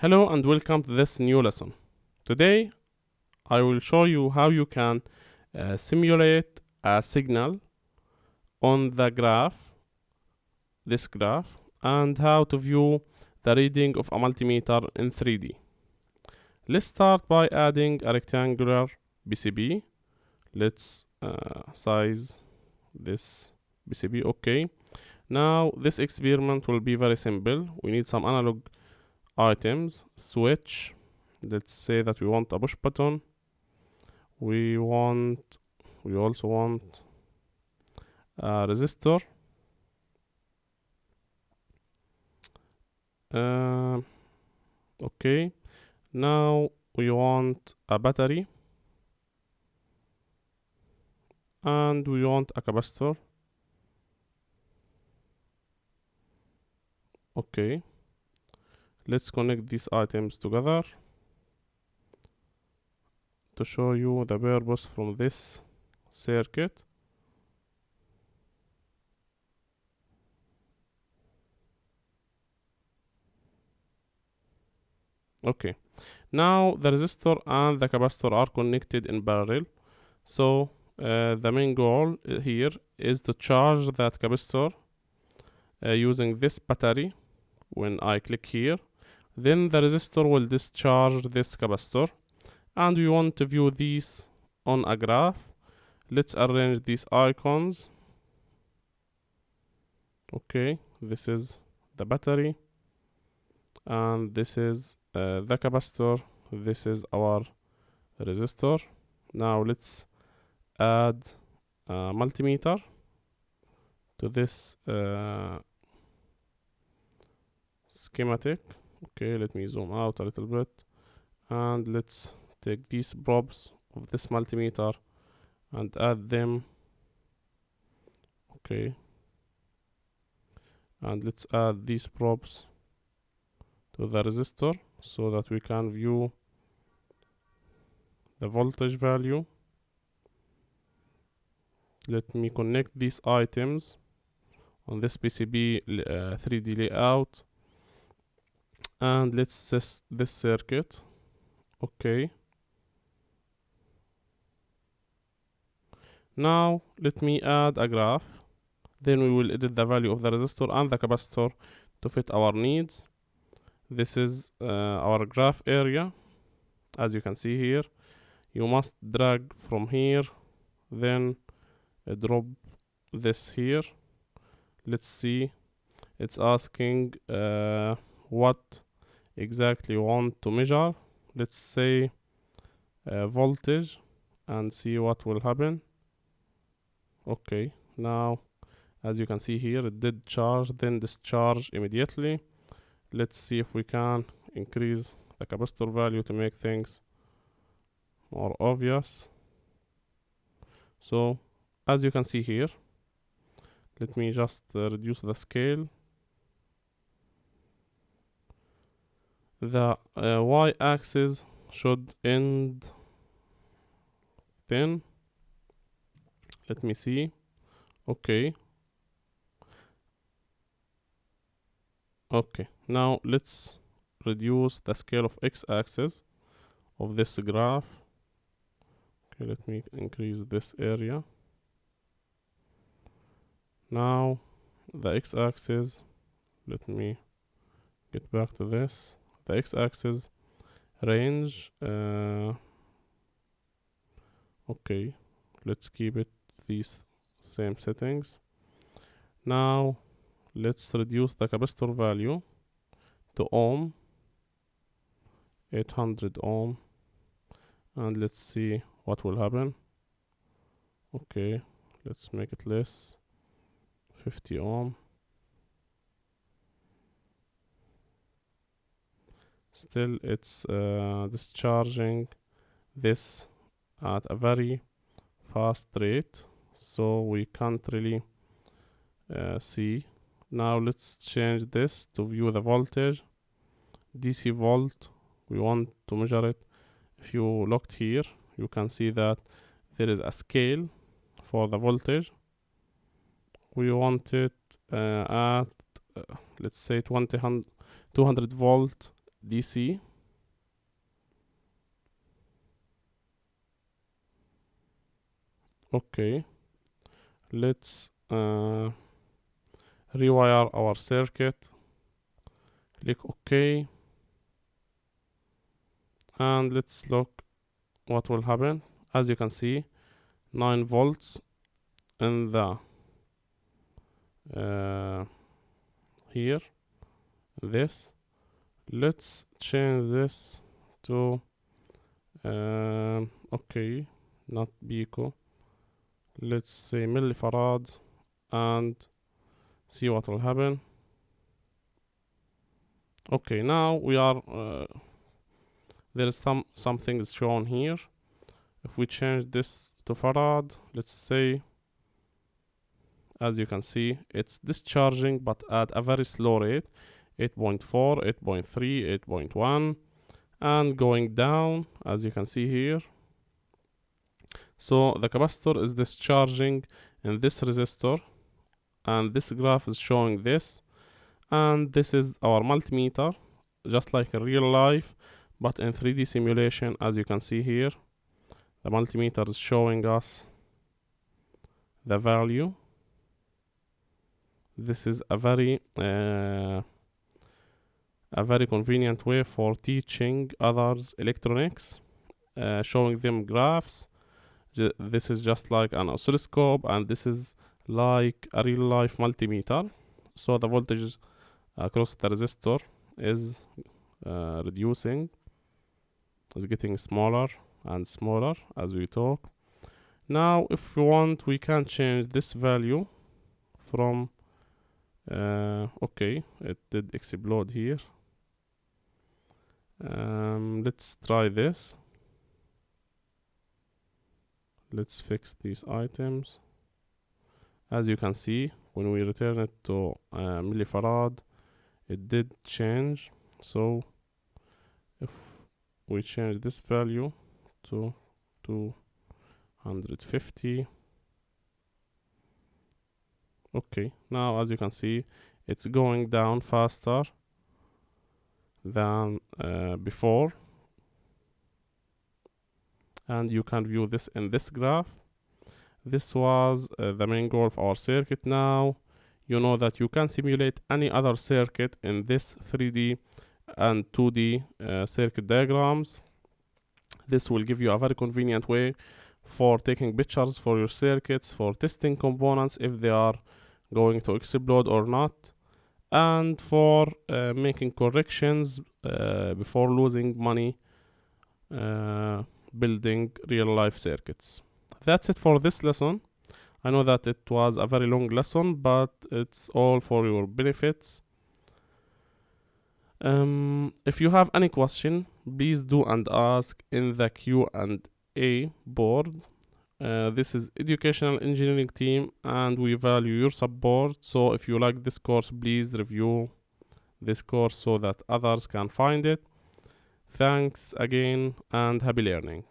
Hello and welcome to this new lesson. Today I will show you how you can simulate a signal on the this graph, and how to view the reading of a multimeter in 3D. Let's start by adding a rectangular PCB. Let's size this PCB. Okay. Now this experiment will be very simple. We need some analog items, switch. Let's say that we want a push button. We also want a resistor. Okay. Now we want a battery, and we want a capacitor. Okay. Let's connect these items together to show you the purpose from this circuit. Okay, now the resistor and the capacitor are connected in parallel. So the main goal here is to charge that capacitor using this battery. When I click here, then the resistor will discharge this capacitor, and we want to view these on a graph. Let's arrange these icons. Okay, this is the battery, and this is the capacitor. This is our resistor. Now let's add a multimeter to this schematic. Okay, let me zoom out a little bit, and let's take these probes of this multimeter and add them. Okay, and let's add these probes to the resistor so that we can view the voltage value. Let me connect these items on this PCB 3D layout, and let's test this circuit. Okay, now let me add a graph. Then we will edit the value of the resistor and the capacitor to fit our needs. This is our graph area. As you can see here, you must drag from here, then drop this here. Let's see, it's asking what exactly you want to measure. Let's say voltage, and see what will happen. Okay, now as you can see here, it did charge then discharge immediately. Let's see if we can increase the capacitor value to make things more obvious. So as you can see here, let me just reduce the scale. The y-axis should end thin. Let me see. Okay, now let's reduce the scale of x-axis of this graph. Okay, let me increase this area. Now the x-axis, let me get back to this. The x-axis range, okay, let's keep it these same settings. Now let's reduce the capacitor value to ohm, 800 ohm, and let's see what will happen. Okay, let's make it less, 50 ohm. Still it's discharging this at a very fast rate, so we can't really see. Now let's change this to view the voltage. DC volt, we want to measure it. If you looked here, you can see that there is a scale for the voltage. We want it at let's say 200 volt DC. Okay, let's rewire our circuit. Click OK, and let's look what will happen. As you can see, 9 volts in the here, this. Let's change this to okay, not pico, let's say millifarad, and see what will happen. Okay, now we are there is something is shown here. If we change this to farad, let's say, as you can see, it's discharging but at a very slow rate, 8.4, 8.3, 8.1, and going down, as you can see here. So the capacitor is discharging in this resistor, and this graph is showing this, and this is our multimeter, just like in real life, but in 3D simulation. As you can see here, the multimeter is showing us the value. This is a very convenient way for teaching others electronics, showing them graphs. This is just like an oscilloscope, and this is like a real life multimeter. So the voltage across the resistor is reducing, is getting smaller and smaller as we talk. Now if we want, we can change this value from okay, it did explode here. Let's try this. Let's fix these items. As you can see, when we return it to millifarad, it did change. So if we change this value to 250, okay, now as you can see, it's going down faster than before, and you can view this in this graph. This was the main goal of our circuit. Now you know that you can simulate any other circuit in this 3D and 2D circuit diagrams. This will give you a very convenient way for taking pictures for your circuits, for testing components if they are going to explode or not, and for making corrections before losing money building real life circuits. That's it for this lesson. I know that it was a very long lesson, but it's all for your benefits. If you have any question, please do and ask in the Q&A board. This is educational engineering team, and we value your support. So if you like this course, please review this course so that others can find it. Thanks again, and happy learning.